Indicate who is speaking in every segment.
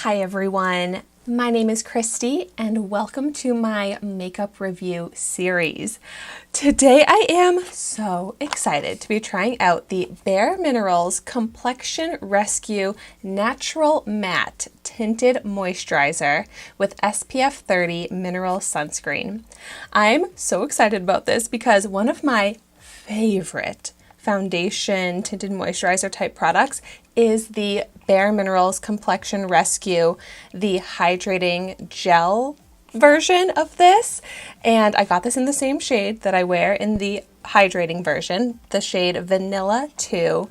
Speaker 1: Hi everyone, my name is Christy and welcome to my makeup review series. Today I am so excited to be trying out the bareMinerals Complexion Rescue Natural Matte Tinted Moisturizer with SPF 30 Mineral Sunscreen. I'm so excited about this because one of my favorite foundation tinted moisturizer type products is the bareMinerals Complexion Rescue, the hydrating gel version of this. And I got this in the same shade that I wear in the hydrating version, the shade Vanilla 2.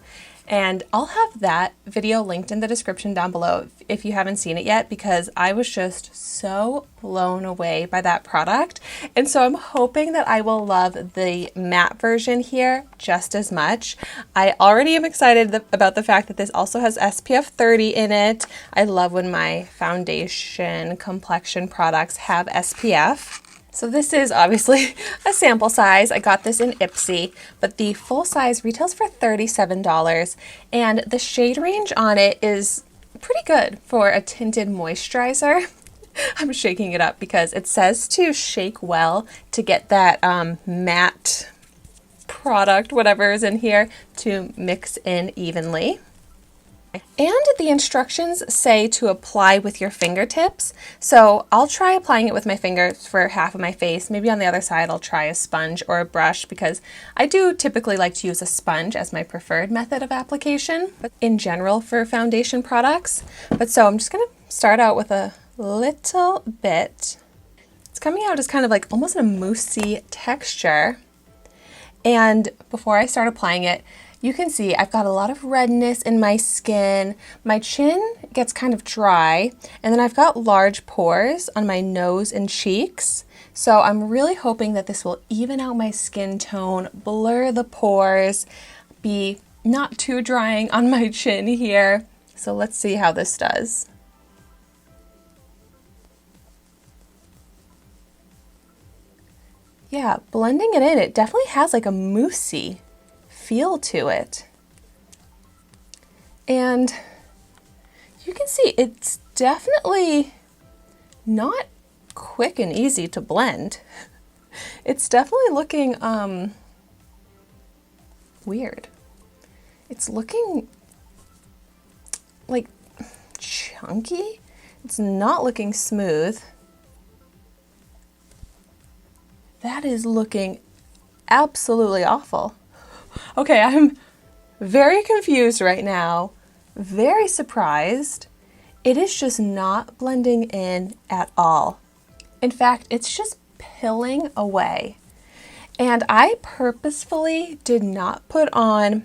Speaker 1: And I'll have that video linked in the description down below if you haven't seen it yet, because I was just so blown away by that product. And so I'm hoping that I will love the matte version here just as much. I already am excited about the fact that this also has SPF 30 in it. I love when my foundation complexion products have SPF. So this is obviously a sample size. I got this in Ipsy, but the full size retails for $37, and the shade range on it is pretty good for a tinted moisturizer. I'm shaking it up because it says to shake well to get that matte product, whatever is in here, to mix in evenly. And the instructions say to apply with your fingertips. So I'll try applying it with my fingers for half of my face. Maybe on the other side I'll try a sponge or a brush, because I do typically like to use a sponge as my preferred method of application in general for foundation products. But so I'm just going to start out with a little bit. It's coming out as kind of like almost a moussey texture. And before I start applying it, you can see I've got a lot of redness in my skin. My chin gets kind of dry, and then I've got large pores on my nose and cheeks. So I'm really hoping that this will even out my skin tone, blur the pores, be not too drying on my chin here. So let's see how this does. Yeah, blending it in, it definitely has like a moussey feel to it. And you can see it's definitely not quick and easy to blend. It's definitely looking weird. It's looking like chunky. It's not looking smooth. That is looking absolutely awful. Okay, I'm very confused right now, very surprised. It is just not blending in at all. In fact, it's just pilling away. And I purposefully did not put on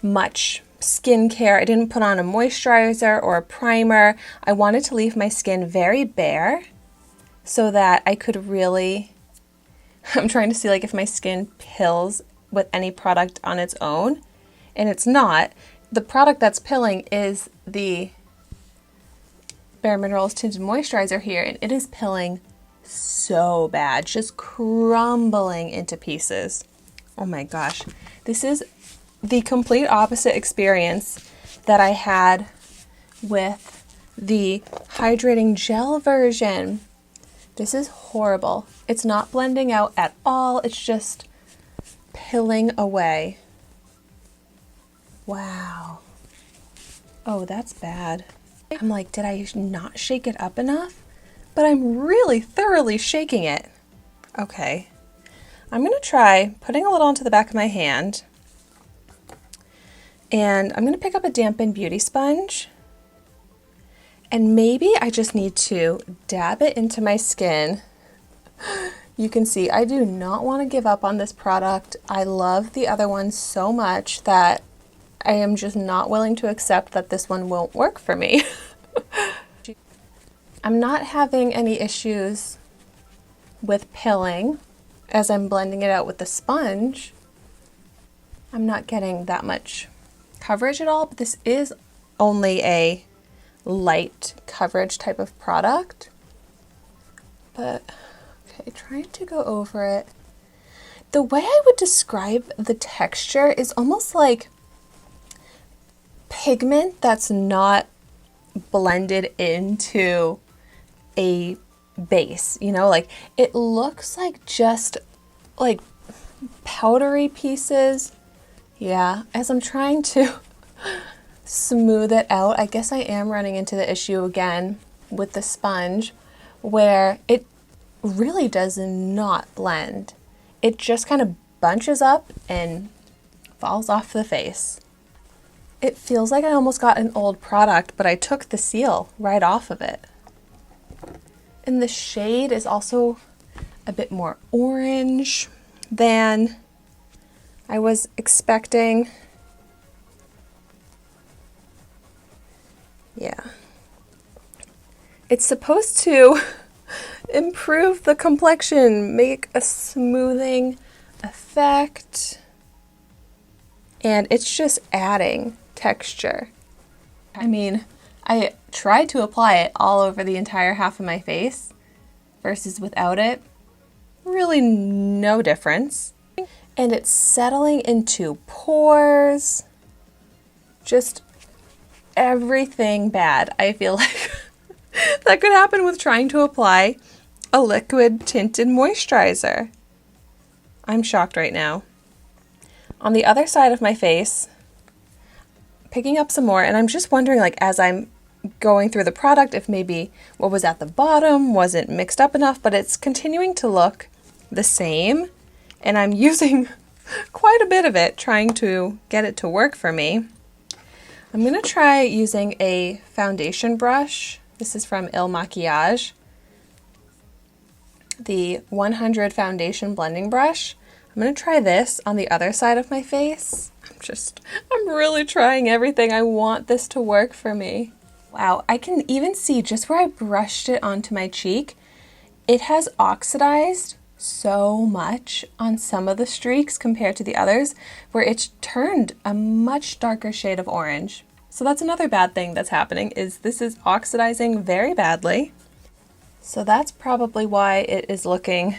Speaker 1: much skincare. I didn't put on a moisturizer or a primer. I wanted to leave my skin very bare so that I could really, I'm trying to see like if my skin pills with any product on its own, and it's not. The product that's pilling is the bareMinerals Tinted Moisturizer here, and it is pilling so bad, just crumbling into pieces. Oh my gosh. This is the complete opposite experience that I had with the hydrating gel version. This is horrible. It's not blending out at all. It's just pilling away. Wow. Oh, that's bad. I'm like, did I not shake it up enough? But I'm really thoroughly shaking it. Okay. I'm going to try putting a little onto the back of my hand. And I'm going to pick up a dampened beauty sponge. And maybe I just need to dab it into my skin. You can see I do not want to give up on this product. I love the other one so much that I am just not willing to accept that this one won't work for me. I'm not having any issues with pilling as I'm blending it out with the sponge. I'm not getting that much coverage at all, but this is only a light coverage type of product. But okay, trying to go over it. The way I would describe the texture is almost like pigment that's not blended into a base, you know, like it looks like just like powdery pieces. Yeah, as I'm trying to smooth it out, I guess I am running into the issue again with the sponge where it really does not blend. It just kind of bunches up and falls off the face. It feels like I almost got an old product, but I took the seal right off of it. And the shade is also a bit more orange than I was expecting. Yeah. It's supposed to improve the complexion, make a smoothing effect, and it's just adding texture. I mean, I tried to apply it all over the entire half of my face versus without it. Really no difference. And it's settling into pores. Just everything bad, I feel like. That could happen with trying to apply a liquid tinted moisturizer. I'm shocked right now. On the other side of my face, picking up some more, and I'm just wondering, like, as I'm going through the product, if maybe what was at the bottom wasn't mixed up enough, but it's continuing to look the same, and I'm using quite a bit of it trying to get it to work for me. I'm going to try using a foundation brush. This is from Il Makiage, the 100 foundation blending brush. I'm going to try this on the other side of my face. I'm really trying everything. I want this to work for me. Wow, I can even see just where I brushed it onto my cheek, it has oxidized so much on some of the streaks compared to the others, where it's turned a much darker shade of orange. So that's another bad thing that's happening, is this is oxidizing very badly. So that's probably why it is looking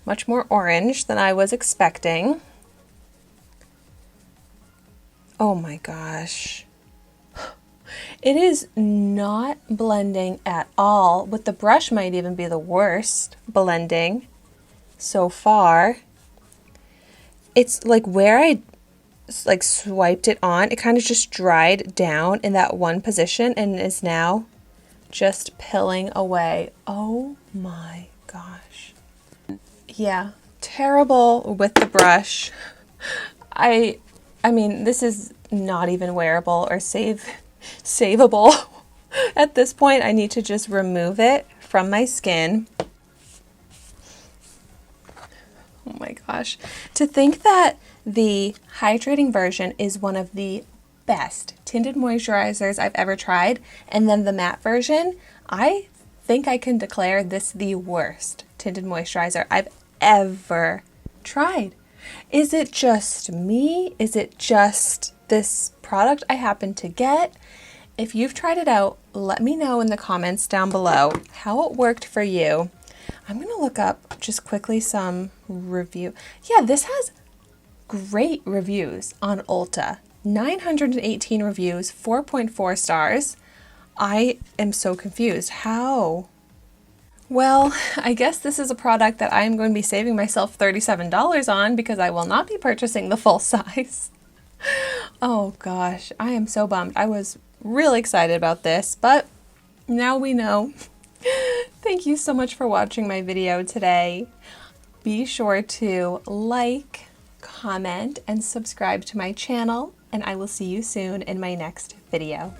Speaker 1: much more orange than I was expecting. Oh my gosh. It is not blending at all. With the brush might even be the worst blending so far. It's like where I like swiped it on, it kind of just dried down in that one position and is now just pilling away. Oh my gosh. Yeah, terrible with the brush. I mean, this is not even wearable or savable. At this point, I need to just remove it from my skin. Oh my gosh. To think that the hydrating version is one of the best tinted moisturizers I've ever tried, and then the matte version, I think I can declare this the worst tinted moisturizer I've ever tried. Is it just me? Is it just this product I happen to get? If you've tried it out, let me know in the comments down below how it worked for you. I'm going to look up just quickly some review. Yeah, this has great reviews on Ulta. 918 reviews, 4.4 stars. I am so confused. How? Well, I guess this is a product that I'm going to be saving myself $37 on because I will not be purchasing the full size. Oh gosh, I am so bummed. I was really excited about this, but now we know. Thank you so much for watching my video today. Be sure to like, comment, and subscribe to my channel, and I will see you soon in my next video.